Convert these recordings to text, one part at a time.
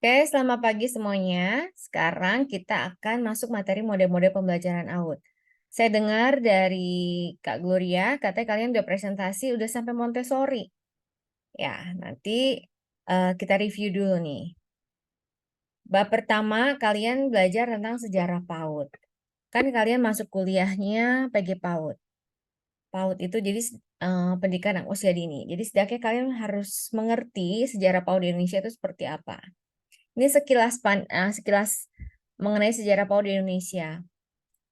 Oke, selamat pagi semuanya. Sekarang kita akan masuk materi mode-mode pembelajaran AUD. Saya dengar dari Kak Gloria, katanya kalian udah presentasi, udah sampai Montessori. Ya, nanti kita review dulu nih. Bab pertama, kalian belajar tentang sejarah PAUD. Kan kalian masuk kuliahnya PG PAUD. PAUD itu jadi pendidikan anak usia dini. Jadi setidaknya kalian harus mengerti sejarah PAUD di Indonesia itu seperti apa. Ini sekilas mengenai sejarah PAUD di Indonesia.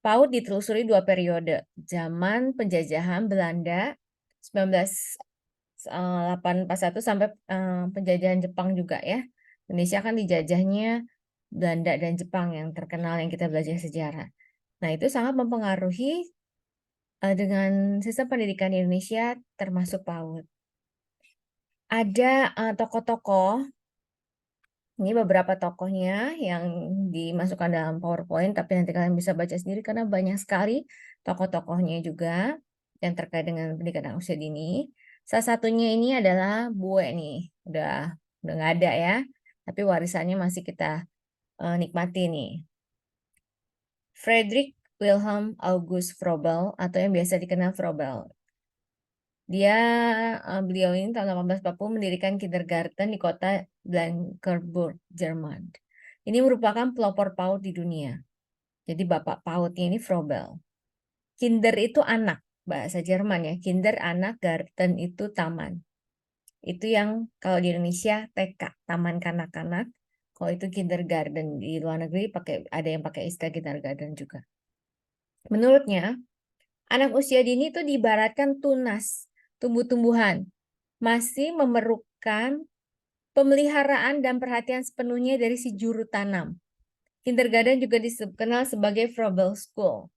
PAUD ditelusuri dua periode, zaman penjajahan Belanda 1941 sampai penjajahan Jepang juga ya. Indonesia kan dijajahnya Belanda dan Jepang yang terkenal yang kita belajar sejarah. Nah, itu sangat mempengaruhi dengan sistem pendidikan di Indonesia termasuk PAUD. Ada tokoh-tokoh. Ini beberapa tokohnya yang dimasukkan dalam PowerPoint, tapi nanti kalian bisa baca sendiri karena banyak sekali tokoh-tokohnya juga yang terkait dengan pendidikan usia dini. Salah satunya ini adalah Bue nih, udah nggak ada ya, tapi warisannya masih kita nikmati nih. Friedrich Wilhelm August Froebel atau yang biasa dikenal Froebel. Beliau ini tahun 1840 mendirikan kindergarten di kota Blankenburg, Jerman. Ini merupakan pelopor PAUD di dunia. Jadi bapak PAUDnya ini Froebel. Kinder itu anak, bahasa Jerman ya. Kinder anak, garten itu taman. Itu yang kalau di Indonesia TK, taman kanak-kanak. Kalau itu kindergarten di luar negeri ada yang pakai istilah kindergarten juga. Menurutnya, anak usia dini itu diibaratkan tunas, tumbuh-tumbuhan, masih memerlukan pemeliharaan dan perhatian sepenuhnya dari si juru tanam. Kindergarten juga dikenal sebagai Froebel School.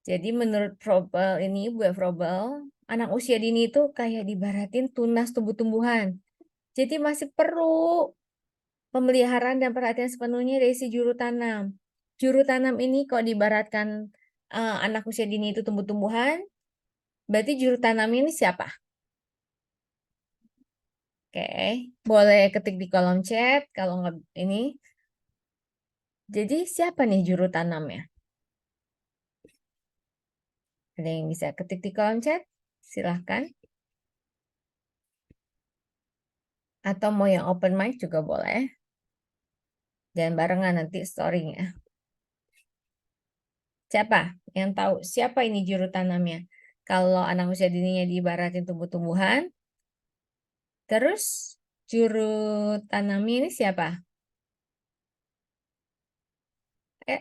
Jadi menurut Froebel ini, Bu Froebel, anak usia dini itu kayak dibaratin tunas tumbuh-tumbuhan. Jadi masih perlu pemeliharaan dan perhatian sepenuhnya dari si juru tanam. Juru tanam ini kok dibaratkan anak usia dini itu tumbuh-tumbuhan, berarti juru tanam ini siapa? Oke, boleh ketik di kolom chat kalau nggak ini. Jadi siapa nih juru tanamnya? Ada yang bisa ketik di kolom chat? Silahkan. Atau mau yang open mic juga boleh. Jangan barengan nanti story-nya. Siapa yang tahu siapa ini juru tanamnya? Kalau anak usia dininya diibaratin tumbuh-tumbuhan, terus juru tanamnya ini siapa?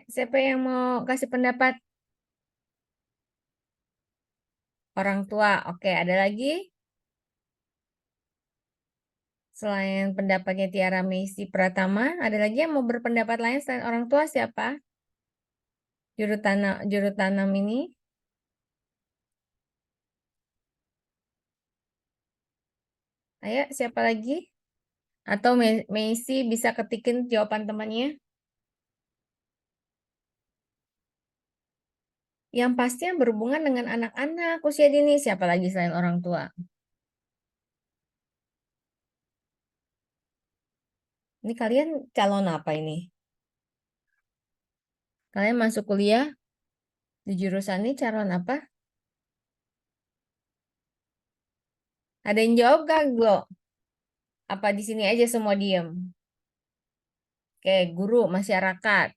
Siapa yang mau kasih pendapat? Orang tua. Oke, ada lagi? Selain pendapatnya Tiara Meisi Pratama, ada lagi yang mau berpendapat lain selain orang tua siapa? Juru tanam ini? Ayo, siapa lagi? Atau Meisi bisa ketikin jawaban temannya? Yang pasti yang berhubungan dengan anak-anak usia dini, siapa lagi selain orang tua? Ini kalian calon apa ini? Kalian masuk kuliah di jurusan ini calon apa? Ada yang jawab gak, Glo? Apa di sini aja semua diem? Oke, guru, masyarakat.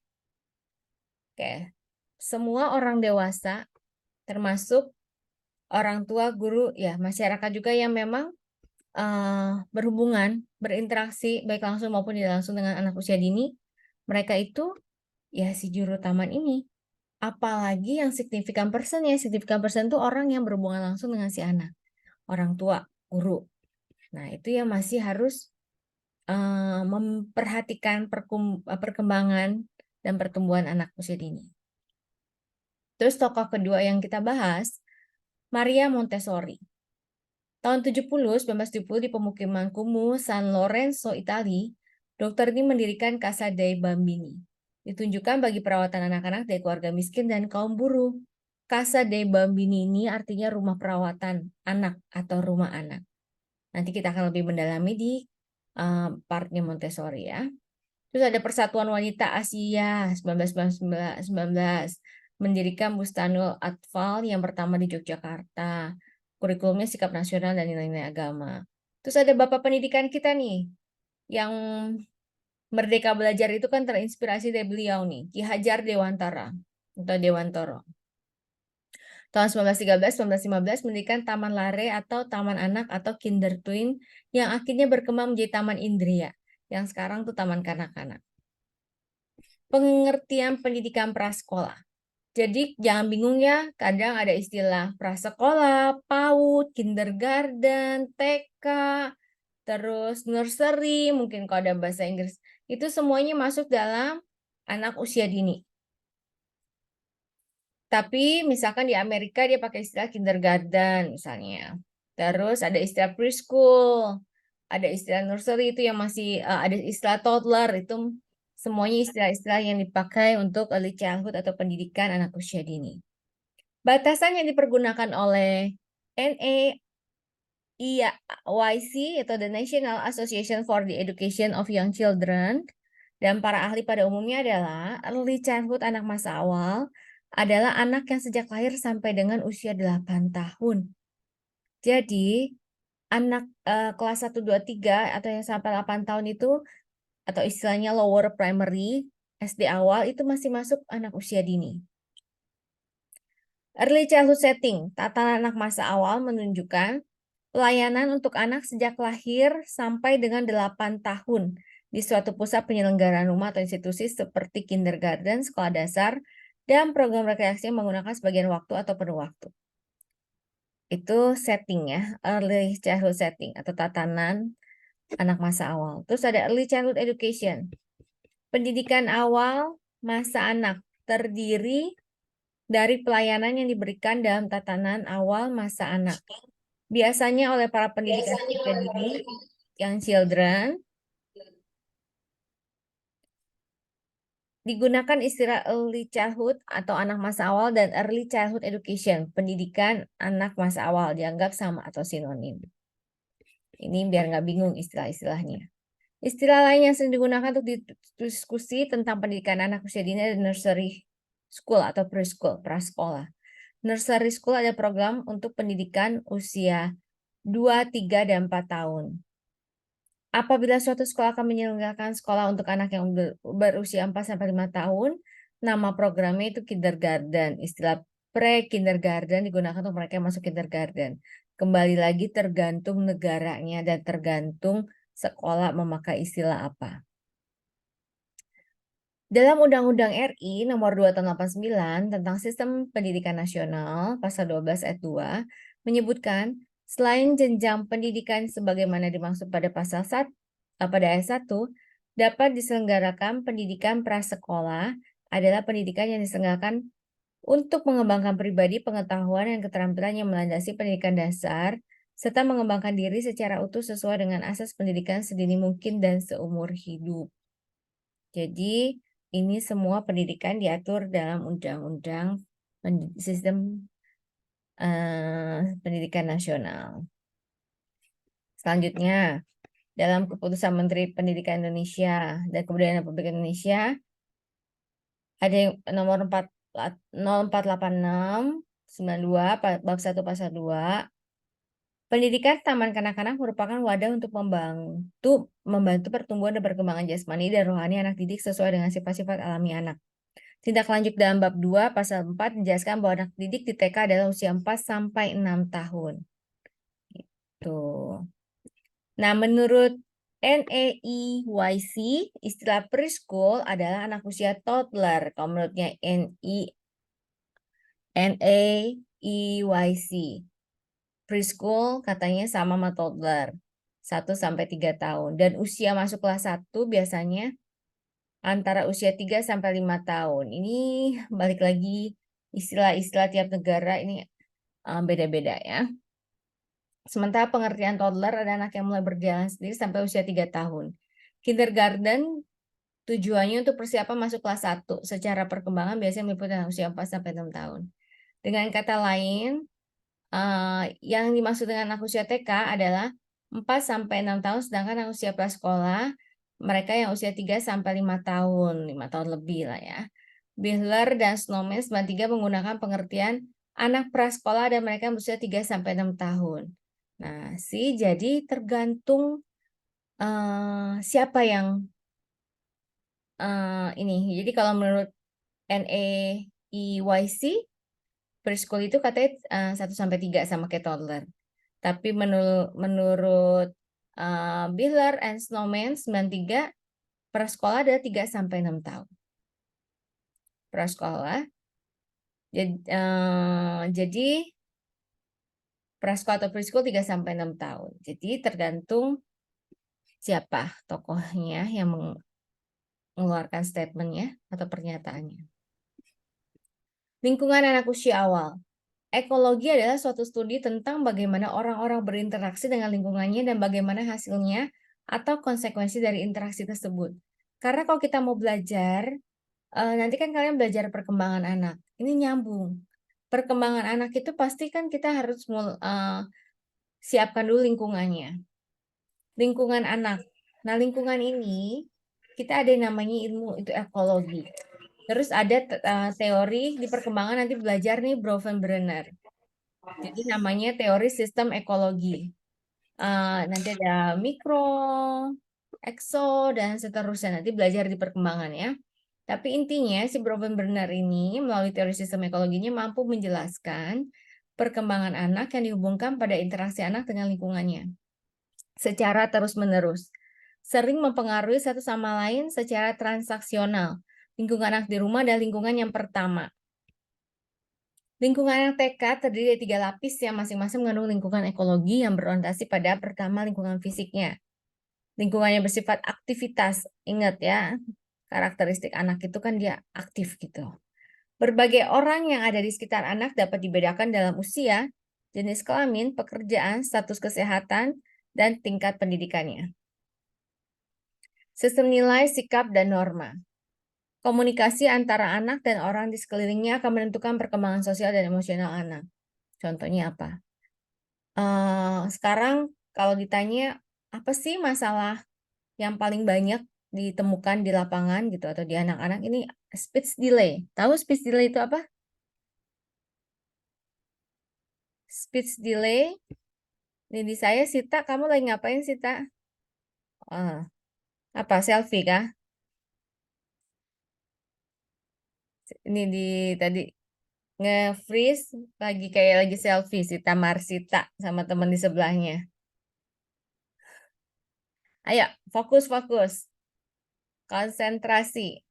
Oke, semua orang dewasa, termasuk orang tua, guru, ya masyarakat juga yang memang berhubungan, berinteraksi, baik langsung maupun tidak langsung dengan anak usia dini, mereka itu ya si juru taman ini. Apalagi yang signifikan person ya, signifikan person itu orang yang berhubungan langsung dengan si anak, orang tua, guru. Nah, itu yang masih harus memperhatikan perkembangan dan pertumbuhan anak usia dini. Terus tokoh kedua yang kita bahas, Maria Montessori. Tahun 1970 di pemukiman kumuh San Lorenzo, Itali, dokter ini mendirikan Casa dei Bambini. Ditunjukkan bagi perawatan anak-anak dari keluarga miskin dan kaum buruh. Casa dei Bambini ini artinya rumah perawatan anak atau rumah anak. Nanti kita akan lebih mendalami di partnya Montessori ya. Terus ada Persatuan Wanita Asia 1919 mendirikan Bustanul Atfal yang pertama di Yogyakarta. Kurikulumnya sikap nasional dan nilai-nilai agama. Terus ada Bapak Pendidikan kita nih, yang Merdeka Belajar itu kan terinspirasi dari beliau nih, Ki Hajar Dewantara atau Dewantoro. Tahun 1913-1915 mendirikan Taman Lare atau Taman Anak atau Kindertwin yang akhirnya berkembang menjadi Taman Indria, yang sekarang tuh Taman Kanak-Kanak. Pengertian pendidikan prasekolah. Jadi jangan bingung ya, kadang ada istilah prasekolah, PAUD, kindergarten, TK, terus nursery, mungkin kalau ada bahasa Inggris. Itu semuanya masuk dalam anak usia dini. Tapi misalkan di Amerika dia pakai istilah kindergarten misalnya. Terus ada istilah preschool, ada istilah nursery itu yang masih ada istilah toddler itu semuanya istilah-istilah yang dipakai untuk early childhood atau pendidikan anak usia dini. Batasan yang dipergunakan oleh NAEYC atau the National Association for the Education of Young Children dan para ahli pada umumnya adalah early childhood anak masa awal adalah anak yang sejak lahir sampai dengan usia 8 tahun. Jadi, anak kelas 1, 2, 3 atau yang sampai 8 tahun itu atau istilahnya lower primary, SD awal itu masih masuk anak usia dini. Early childhood setting, tatanan anak masa awal menunjukkan pelayanan untuk anak sejak lahir sampai dengan 8 tahun di suatu pusat penyelenggaraan rumah atau institusi seperti kindergarten, sekolah dasar, dan program rekreasi yang menggunakan sebagian waktu atau penuh waktu. Itu setting ya, early childhood setting atau tatanan anak masa awal. Terus ada early childhood education. Pendidikan awal masa anak terdiri dari pelayanan yang diberikan dalam tatanan awal masa anak. Biasanya oleh para pendidikan usia dini, yang children, digunakan istilah early childhood atau anak masa awal dan early childhood education, pendidikan anak masa awal, dianggap sama atau sinonim. Ini biar nggak bingung istilah-istilahnya. Istilah lain yang sering digunakan untuk diskusi tentang pendidikan anak usia dini adalah nursery school atau preschool, prasekolah. Nursery school ada program untuk pendidikan usia 2, 3, dan 4 tahun. Apabila suatu sekolah akan menyelenggarakan sekolah untuk anak yang berusia 4-5 tahun, nama programnya itu kindergarten. Istilah pre-kindergarten digunakan untuk mereka yang masuk kindergarten. Kembali lagi tergantung negaranya dan tergantung sekolah memakai istilah apa. Dalam Undang-Undang RI Nomor 2 Tahun 89 tentang Sistem Pendidikan Nasional, Pasal 12 Ayat 2, menyebutkan selain jenjang pendidikan sebagaimana dimaksud pada pasal 1, pada ayat 1, dapat diselenggarakan pendidikan prasekolah adalah pendidikan yang diselenggarakan untuk mengembangkan pribadi, pengetahuan, dan keterampilan yang melandasi pendidikan dasar, serta mengembangkan diri secara utuh sesuai dengan asas pendidikan sedini mungkin dan seumur hidup. Jadi, ini semua pendidikan diatur dalam Undang-Undang Sistem Pendidikan Nasional. Selanjutnya, dalam Keputusan Menteri Pendidikan Indonesia dan Kebudayaan Republik Indonesia, ada yang nomor 0486/92 bab 1 pasal 2. Pendidikan taman kanak-kanak merupakan wadah untuk membantu pertumbuhan dan perkembangan jasmani dan rohani anak didik sesuai dengan sifat-sifat alami anak. Tindak lanjut dalam bab 2 pasal 4 menjelaskan bahwa anak didik di TK adalah usia 4-6 tahun. Gitu. Nah, menurut NAEYC, istilah preschool adalah anak usia toddler. Kalau menurutnya NAEYC, preschool katanya sama sama toddler, 1-3 tahun. Dan usia masuk kelas 1 biasanya antara usia 3-5 tahun. Ini balik lagi istilah-istilah tiap negara ini beda-beda ya. Sementara pengertian toddler adalah anak yang mulai berjalan sendiri sampai usia 3 tahun. Kindergarten tujuannya untuk persiapan masuk kelas 1. Secara perkembangan biasanya meliputi usia 4-6 tahun. Dengan kata lain, yang dimaksud dengan anak usia TK adalah 4-6 tahun, sedangkan anak usia prasekolah mereka yang usia 3 sampai 5 tahun, 5 tahun lebih lah ya. Bihler dan Snowman 93 menggunakan pengertian anak prasekolah dan mereka yang berusia 3 sampai 6 tahun. Nah, jadi tergantung siapa yang ini. Jadi kalau menurut NAEYC, preschool itu katanya 1 sampai 3 sama kayak toddler. Tapi menurut Bihler and Snowman 93, prasekolah ada 3 sampai 6 tahun. Prasekolah. Jadi prasekolah atau preschool 3 sampai 6 tahun. Jadi tergantung siapa tokohnya yang mengeluarkan statementnya atau pernyataannya. Lingkungan anak usia awal. Ekologi adalah suatu studi tentang bagaimana orang-orang berinteraksi dengan lingkungannya dan bagaimana hasilnya atau konsekuensi dari interaksi tersebut. Karena kalau kita mau belajar, nanti kan kalian belajar perkembangan anak. Ini nyambung. Perkembangan anak itu pasti kan kita harus siapkan dulu lingkungannya. Lingkungan anak. Nah, lingkungan ini kita ada yang namanya ilmu itu ekologi. Terus ada teori di perkembangan nanti belajar nih Bronfenbrenner. Jadi namanya teori sistem ekologi. Nanti ada mikro, ekso, dan seterusnya. Nanti belajar di perkembangan ya. Tapi intinya si Bronfenbrenner ini melalui teori sistem ekologinya mampu menjelaskan perkembangan anak yang dihubungkan pada interaksi anak dengan lingkungannya secara terus-menerus. Sering mempengaruhi satu sama lain secara transaksional. Lingkungan anak di rumah adalah lingkungan yang pertama. Lingkungan anak TK terdiri dari 3 lapis yang masing-masing mengandung lingkungan ekologi yang berorientasi pada pertama lingkungan fisiknya. Lingkungan yang bersifat aktivitas. Ingat ya, karakteristik anak itu kan dia aktif gitu. Berbagai orang yang ada di sekitar anak dapat dibedakan dalam usia, jenis kelamin, pekerjaan, status kesehatan, dan tingkat pendidikannya. Sistem nilai, sikap, dan norma. Komunikasi antara anak dan orang di sekelilingnya akan menentukan perkembangan sosial dan emosional anak. Contohnya apa? Sekarang kalau ditanya, apa sih masalah yang paling banyak ditemukan di lapangan gitu atau di anak-anak ini? Speech delay. Tahu speech delay itu apa? Speech delay. Ini di saya, Sita. Kamu lagi ngapain, Sita? Apa? Selfie kah? Ini tadi nge-freeze lagi kayak lagi selfie Sita Marsita sama teman di sebelahnya. Ayo, fokus. Konsentrasi.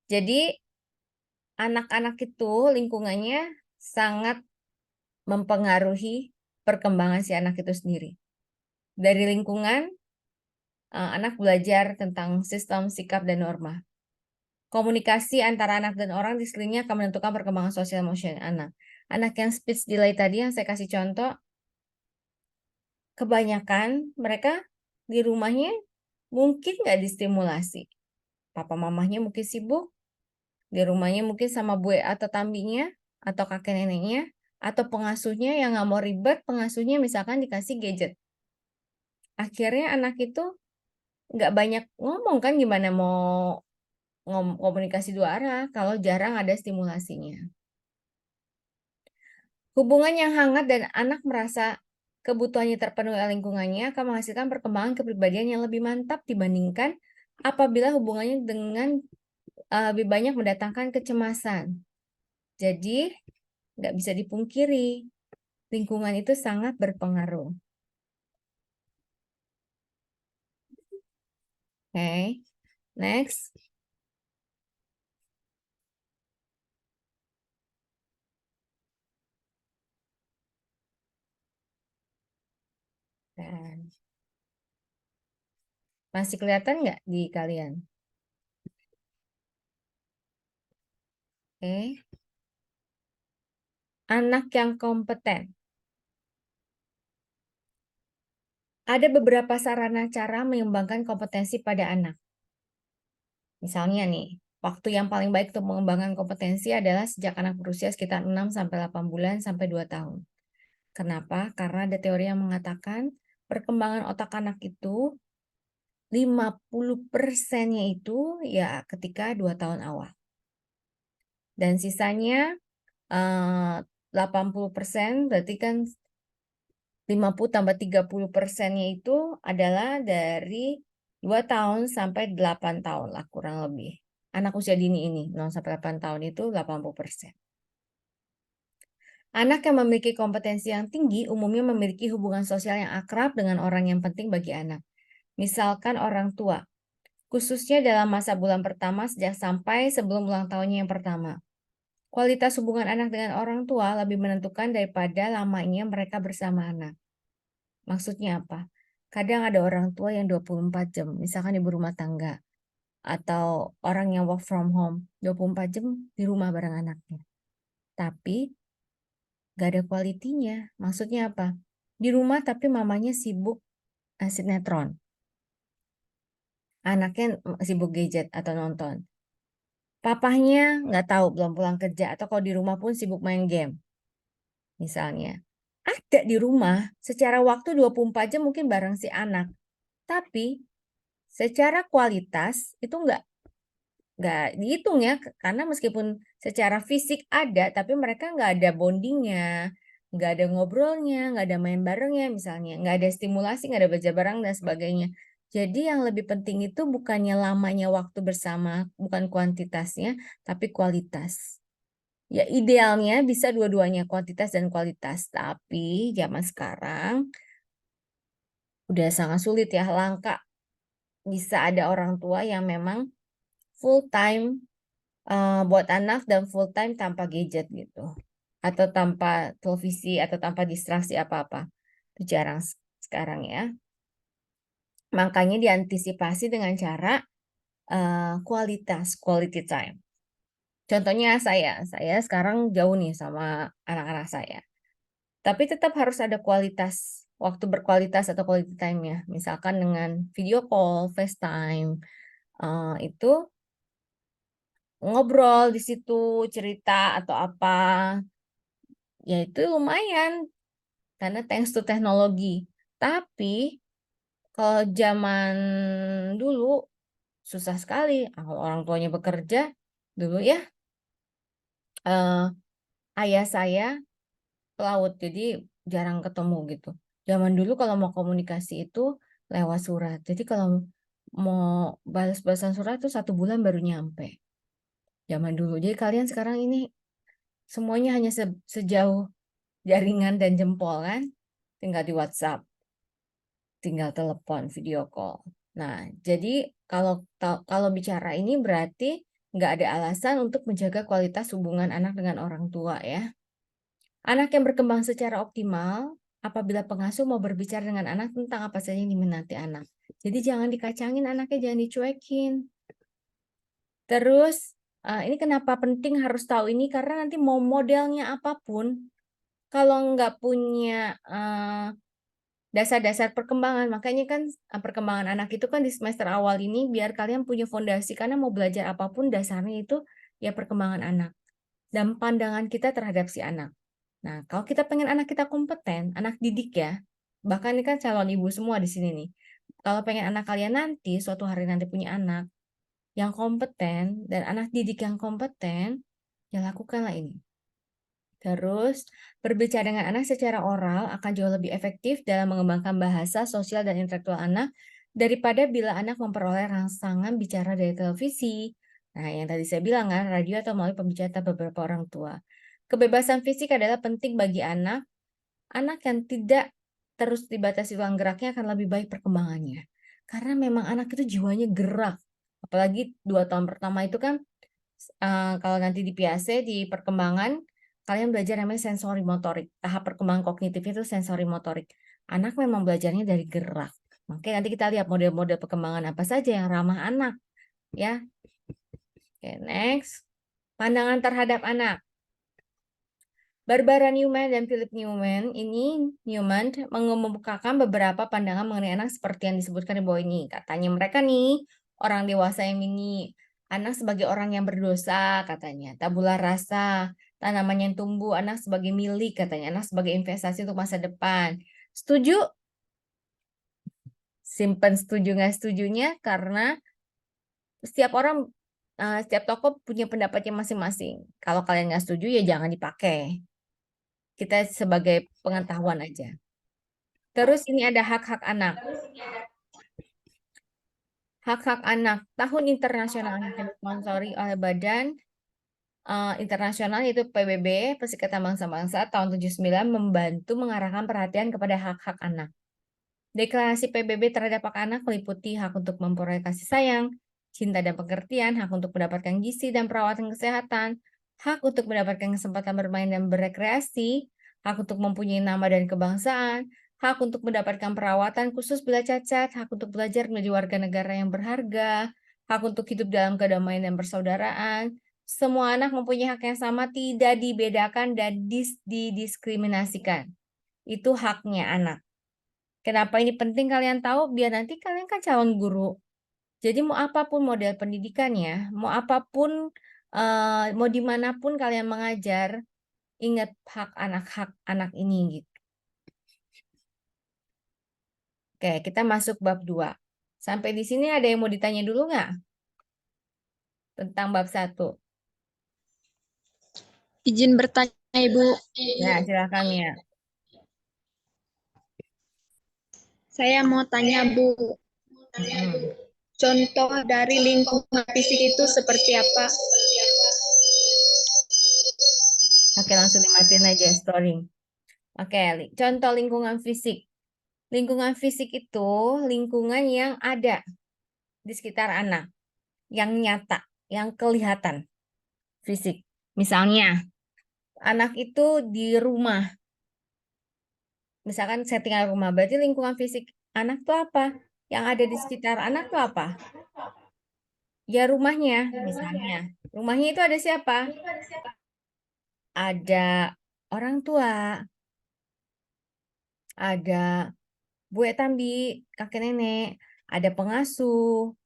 Jadi anak-anak itu lingkungannya sangat mempengaruhi perkembangan si anak itu sendiri. Dari lingkungan, anak belajar tentang sistem, sikap, dan norma. Komunikasi antara anak dan orang di sekelilingnya akan menentukan perkembangan sosial emosional anak. Anak yang speech delay tadi yang saya kasih contoh, kebanyakan mereka di rumahnya mungkin nggak distimulasi. Papa mamahnya mungkin sibuk, di rumahnya mungkin sama bue atau tambinya, atau kakek neneknya, atau pengasuhnya yang nggak mau ribet, pengasuhnya misalkan dikasih gadget. Akhirnya anak itu nggak banyak ngomong kan gimana mau komunikasi 2 arah kalau jarang ada stimulasinya. Hubungan yang hangat dan anak merasa kebutuhannya terpenuhi oleh lingkungannya akan menghasilkan perkembangan kepribadian yang lebih mantap dibandingkan apabila hubungannya dengan lebih banyak mendatangkan kecemasan. Jadi, nggak bisa dipungkiri, lingkungan itu sangat berpengaruh. Oke, next. Dan masih kelihatan nggak di kalian? Oke. Anak yang kompeten. Ada beberapa sarana cara mengembangkan kompetensi pada anak. Misalnya nih, waktu yang paling baik untuk mengembangkan kompetensi adalah sejak anak berusia sekitar 6-8 bulan sampai 2 tahun. Kenapa? Karena ada teori yang mengatakan perkembangan otak anak itu 50%-nya itu ya ketika 2 tahun awal. Dan sisanya 80% berarti kan 50 tambah 30%-nya itu adalah dari 2 tahun sampai 8 tahun lah kurang lebih. Anak usia dini ini 0 sampai 8 tahun itu 80%. Anak yang memiliki kompetensi yang tinggi umumnya memiliki hubungan sosial yang akrab dengan orang yang penting bagi anak. Misalkan orang tua, khususnya dalam masa bulan pertama sejak sampai sebelum ulang tahunnya yang pertama. Kualitas hubungan anak dengan orang tua lebih menentukan daripada lamanya mereka bersama anak. Maksudnya apa? Kadang ada orang tua yang 24 jam, misalkan ibu rumah tangga, atau orang yang work from home, 24 jam di rumah bareng anaknya. Tapi gak ada kualitinya. Maksudnya apa? Di rumah tapi mamanya sibuk sinetron. Anaknya sibuk gadget atau nonton. Papahnya nggak tahu belum pulang kerja atau kalau di rumah pun sibuk main game. Misalnya. Ada di rumah secara waktu 24 jam mungkin bareng si anak. Tapi secara kualitas itu nggak dihitung ya, karena meskipun secara fisik ada, tapi mereka nggak ada bondingnya, nggak ada ngobrolnya, nggak ada main barengnya misalnya, nggak ada stimulasi, nggak ada baca bareng dan sebagainya. Jadi yang lebih penting itu bukannya lamanya waktu bersama, bukan kuantitasnya, tapi kualitas. Ya idealnya bisa dua-duanya, kuantitas dan kualitas. Tapi zaman sekarang udah sangat sulit ya, langka bisa ada orang tua yang memang full time buat anak dan full time tanpa gadget gitu. Atau tanpa televisi atau tanpa distraksi apa-apa. Itu jarang sekarang ya. Makanya diantisipasi dengan cara kualitas, quality time. Contohnya saya sekarang jauh nih sama anak-anak saya. Tapi tetap harus ada kualitas, waktu berkualitas atau quality time-nya. Misalkan dengan video call, FaceTime, itu ngobrol di situ, cerita atau apa, ya itu lumayan karena thanks to teknologi. Tapi kalau zaman dulu susah sekali. Kalau orang tuanya bekerja dulu ya, eh, ayah saya pelaut, jadi jarang ketemu gitu. Zaman dulu kalau mau komunikasi itu lewat surat. Jadi kalau mau balas-balasan surat itu 1 bulan baru nyampe. Zaman dulu. Jadi kalian sekarang ini semuanya hanya sejauh jaringan dan jempol kan, tinggal di WhatsApp, tinggal telepon, video call. Nah, jadi kalau bicara ini berarti nggak ada alasan untuk menjaga kualitas hubungan anak dengan orang tua ya. Anak yang berkembang secara optimal apabila pengasuh mau berbicara dengan anak tentang apa saja yang diminati anak. Jadi jangan dikacangin anaknya, jangan dicuekin. Terus ini kenapa penting harus tahu ini, karena nanti mau modelnya apapun, kalau nggak punya dasar-dasar perkembangan, makanya kan perkembangan anak itu kan di semester awal ini biar kalian punya fondasi, karena mau belajar apapun dasarnya itu ya perkembangan anak dan pandangan kita terhadap si anak. Nah, kalau kita pengen anak kita kompeten, anak didik ya, bahkan ini kan calon ibu semua di sini nih. Kalau pengen anak kalian nanti, suatu hari nanti punya anak yang kompeten dan anak didik yang kompeten, ya lakukanlah ini. Terus, berbicara dengan anak secara oral akan jauh lebih efektif dalam mengembangkan bahasa, sosial, dan intelektual anak daripada bila anak memperoleh rangsangan bicara dari televisi. Nah, yang tadi saya bilang kan, radio atau melalui pembicaraan beberapa orang tua. Kebebasan fisik adalah penting bagi anak. Anak yang tidak terus dibatasi ruang geraknya akan lebih baik perkembangannya. Karena memang anak itu jiwanya gerak. Apalagi 2 tahun pertama itu kan, kalau nanti di PAC, di perkembangan, kalian belajar namanya sensori motorik. Tahap perkembangan kognitif itu sensori motorik. Anak memang belajarnya dari gerak. Makanya nanti kita lihat model-model perkembangan apa saja yang ramah anak. Ya, oke, next. Pandangan terhadap anak. Barbara Newman dan Philip Newman mengemukakan beberapa pandangan mengenai anak seperti yang disebutkan di bawah ini. Katanya mereka nih, orang dewasa yang ini, anak sebagai orang yang berdosa, katanya. Tabula rasa, tanaman yang tumbuh, anak sebagai milik, katanya. Anak sebagai investasi untuk masa depan. Setuju? simpen setuju nggak setujunya karena setiap orang, setiap tokoh punya pendapatnya masing-masing. Kalau kalian nggak setuju ya jangan dipakai. Kita sebagai pengetahuan aja. Terus ini ada hak-hak anak. Hak-hak anak. Tahun internasional yang disponsori oleh Badan Internasional yaitu PBB, Perserikatan Bangsa-Bangsa tahun 79 membantu mengarahkan perhatian kepada hak-hak anak. Deklarasi PBB terhadap hak anak meliputi hak untuk memperoleh kasih sayang, cinta dan pengertian, hak untuk mendapatkan gizi dan perawatan kesehatan, hak untuk mendapatkan kesempatan bermain dan berekreasi, hak untuk mempunyai nama dan kebangsaan, hak untuk mendapatkan perawatan khusus bila cacat, hak untuk belajar menjadi warga negara yang berharga, hak untuk hidup dalam kedamaian dan persaudaraan. Semua anak mempunyai hak yang sama, tidak dibedakan dan didiskriminasikan. Itu haknya anak. Kenapa ini penting kalian tahu? Biar nanti kalian kan calon guru. Jadi mau apapun model pendidikannya, mau apapun, mau dimanapun kalian mengajar, ingat hak anak ini gitu. Oke, kita masuk bab 2. Sampai di sini ada yang mau ditanya dulu nggak? Tentang bab 1. Izin bertanya, Ibu. Nah, silakan Mia. Saya mau tanya, Bu. Mm-mm. Contoh dari lingkungan fisik itu seperti apa? Oke, langsung dimatiin aja story. Oke, contoh lingkungan fisik. Lingkungan fisik itu lingkungan yang ada di sekitar anak, yang nyata, yang kelihatan fisik. Misalnya, anak itu di rumah. Misalkan saya tinggal rumah, berarti lingkungan fisik anak tuh apa? Yang ada di sekitar anak tuh apa? Ya rumahnya, misalnya. Rumahnya itu ada siapa? Ada orang tua, ada bue tambi, kakek nenek, ada pengasuh.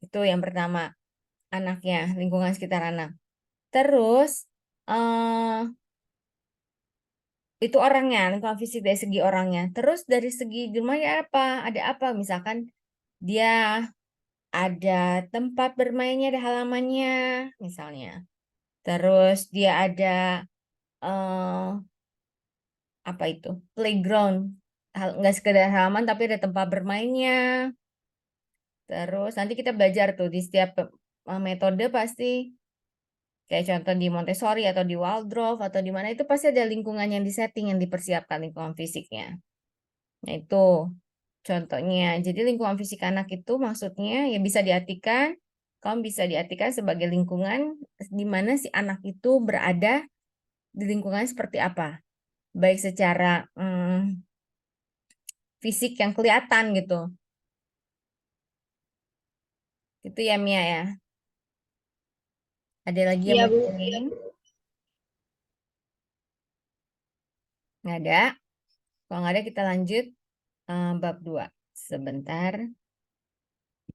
Itu yang pertama, anaknya, lingkungan sekitar anak. Terus, eh itu orangnya, lingkungan fisik dari segi orangnya. Terus dari segi di rumahnya apa? Ada apa? Misalkan dia ada tempat bermainnya, ada halamannya, misalnya. Terus dia ada eh apa itu? Playground. Nggak sekedar halaman, tapi ada tempat bermainnya. Terus nanti kita belajar tuh di setiap metode pasti kayak contoh di Montessori atau di Waldorf atau di mana itu pasti ada lingkungan yang disetting, yang dipersiapkan lingkungan fisiknya. Nah, itu contohnya. Jadi lingkungan fisik anak itu maksudnya ya bisa diartikan, kamu bisa diartikan sebagai lingkungan di mana si anak itu berada di lingkungan seperti apa. Baik secara fisik yang kelihatan gitu. Itu ya Mia ya. Ada lagi yang Iya, mau Bu. ditanyain? Nggak ada. Kalau nggak ada kita lanjut bab 2. Sebentar.